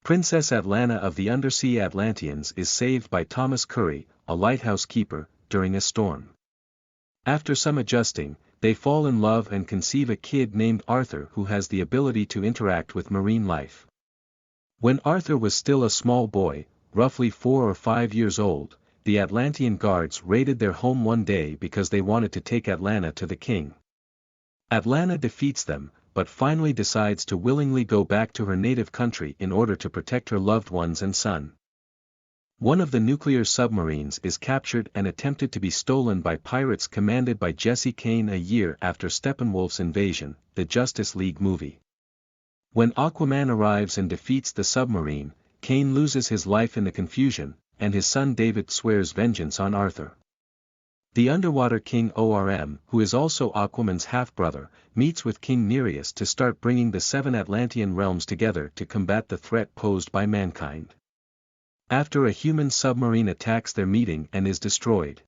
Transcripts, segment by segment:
Princess Atlanta of the Undersea Atlanteans is saved by Thomas Curry, a lighthouse keeper, during a storm. After some adjusting, they fall in love and conceive a kid named Arthur who has the ability to interact with marine life. When Arthur was still a small boy, roughly 4 or 5 years old, the Atlantean guards raided their home one day because they wanted to take Atlanta to the king. Atlanta defeats them, but finally decides to willingly go back to her native country in order to protect her loved ones and son. One of the nuclear submarines is captured and attempted to be stolen by pirates commanded by Jesse Kane a year after Steppenwolf's invasion, the Justice League movie. When Aquaman arrives and defeats the submarine, Kane loses his life in the confusion, and his son David swears vengeance on Arthur. The underwater king Orm, who is also Aquaman's half-brother, meets with King Nereus to start bringing the 7 Atlantean realms together to combat the threat posed by mankind. After a human submarine attacks their meeting and is destroyed,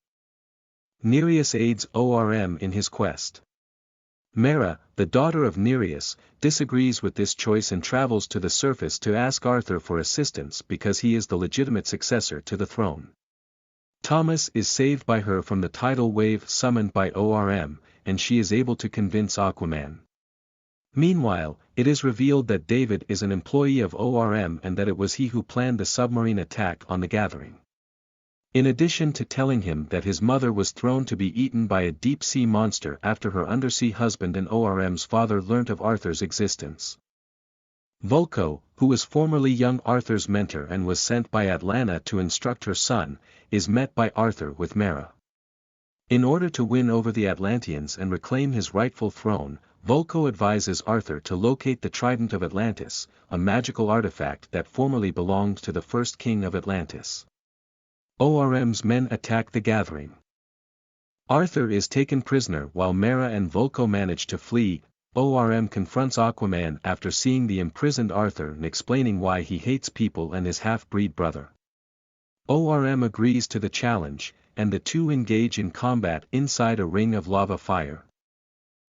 Nereus aids Orm in his quest. Mera, the daughter of Nereus, disagrees with this choice and travels to the surface to ask Arthur for assistance because he is the legitimate successor to the throne. Thomas is saved by her from the tidal wave summoned by Orm, and she is able to convince Aquaman. Meanwhile, it is revealed that David is an employee of Orm and that it was he who planned the submarine attack on the gathering. In addition to telling him that his mother was thrown to be eaten by a deep-sea monster after her undersea husband and Orm's father learnt of Arthur's existence. Vulko, who was formerly young Arthur's mentor and was sent by Atlanta to instruct her son, is met by Arthur with Mera. In order to win over the Atlanteans and reclaim his rightful throne, Vulko advises Arthur to locate the Trident of Atlantis, a magical artifact that formerly belonged to the first king of Atlantis. Orm's men attack the gathering. Arthur is taken prisoner while Mera and Vulko manage to flee. Orm confronts Aquaman after seeing the imprisoned Arthur and explaining why he hates people and his half-breed brother. Orm agrees to the challenge, and the two engage in combat inside a ring of lava fire.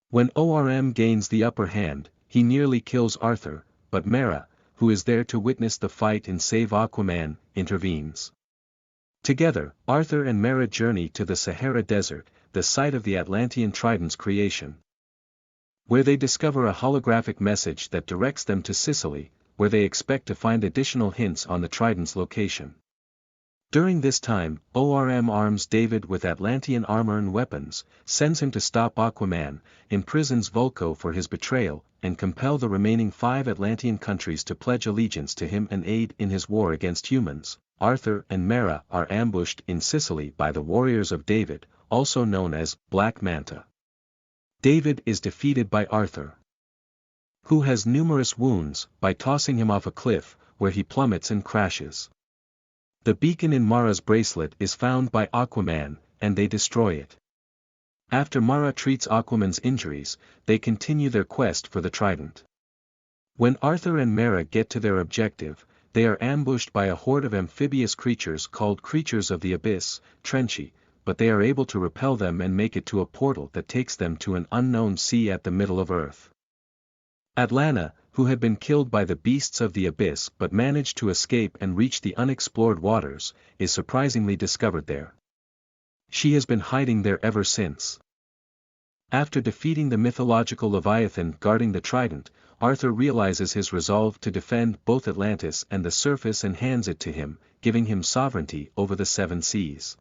When Orm gains the upper hand, he nearly kills Arthur, but Mera, who is there to witness the fight and save Aquaman, intervenes. Together, Arthur and Mera journey to the Sahara Desert, the site of the Atlantean Trident's creation, where they discover a holographic message that directs them to Sicily, where they expect to find additional hints on the Trident's location. During this time, Orm arms David with Atlantean armor and weapons, sends him to stop Aquaman, imprisons Vulko for his betrayal, and compel the remaining 5 Atlantean countries to pledge allegiance to him and aid in his war against humans. Arthur and Mera are ambushed in Sicily by the warriors of David, also known as Black Manta. David is defeated by Arthur, who has numerous wounds, by tossing him off a cliff, where he plummets and crashes. The beacon in Mara's bracelet is found by Aquaman, and they destroy it. After Mara treats Aquaman's injuries, they continue their quest for the Trident. When Arthur and Mera get to their objective, they are ambushed by a horde of amphibious creatures called Creatures of the Abyss, Trenchy, but they are able to repel them and make it to a portal that takes them to an unknown sea at the middle of Earth. Atlanta, who had been killed by the beasts of the abyss but managed to escape and reach the unexplored waters, is surprisingly discovered there. She has been hiding there ever since. After defeating the mythological Leviathan guarding the Trident, Arthur realizes his resolve to defend both Atlantis and the surface and hands it to him, giving him sovereignty over the 7 seas.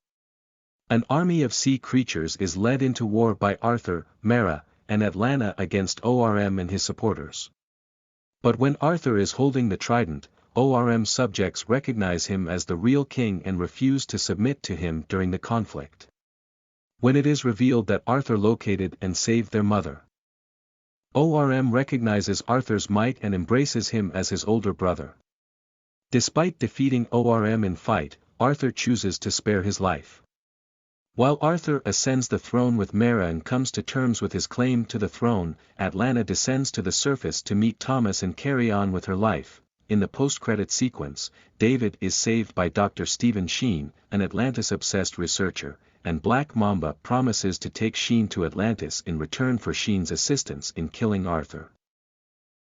An army of sea creatures is led into war by Arthur, Mera, and Atlanta against Orm and his supporters. But when Arthur is holding the Trident, Orm's subjects recognize him as the real king and refuse to submit to him during the conflict. When it is revealed that Arthur located and saved their mother, Orm recognizes Arthur's might and embraces him as his older brother. Despite defeating Orm in fight, Arthur chooses to spare his life. While Arthur ascends the throne with Mera and comes to terms with his claim to the throne, Atlanta descends to the surface to meet Thomas and carry on with her life. In the post-credit sequence, David is saved by Dr. Stephen Sheen, an Atlantis-obsessed researcher, and Black Mamba promises to take Sheen to Atlantis in return for Sheen's assistance in killing Arthur.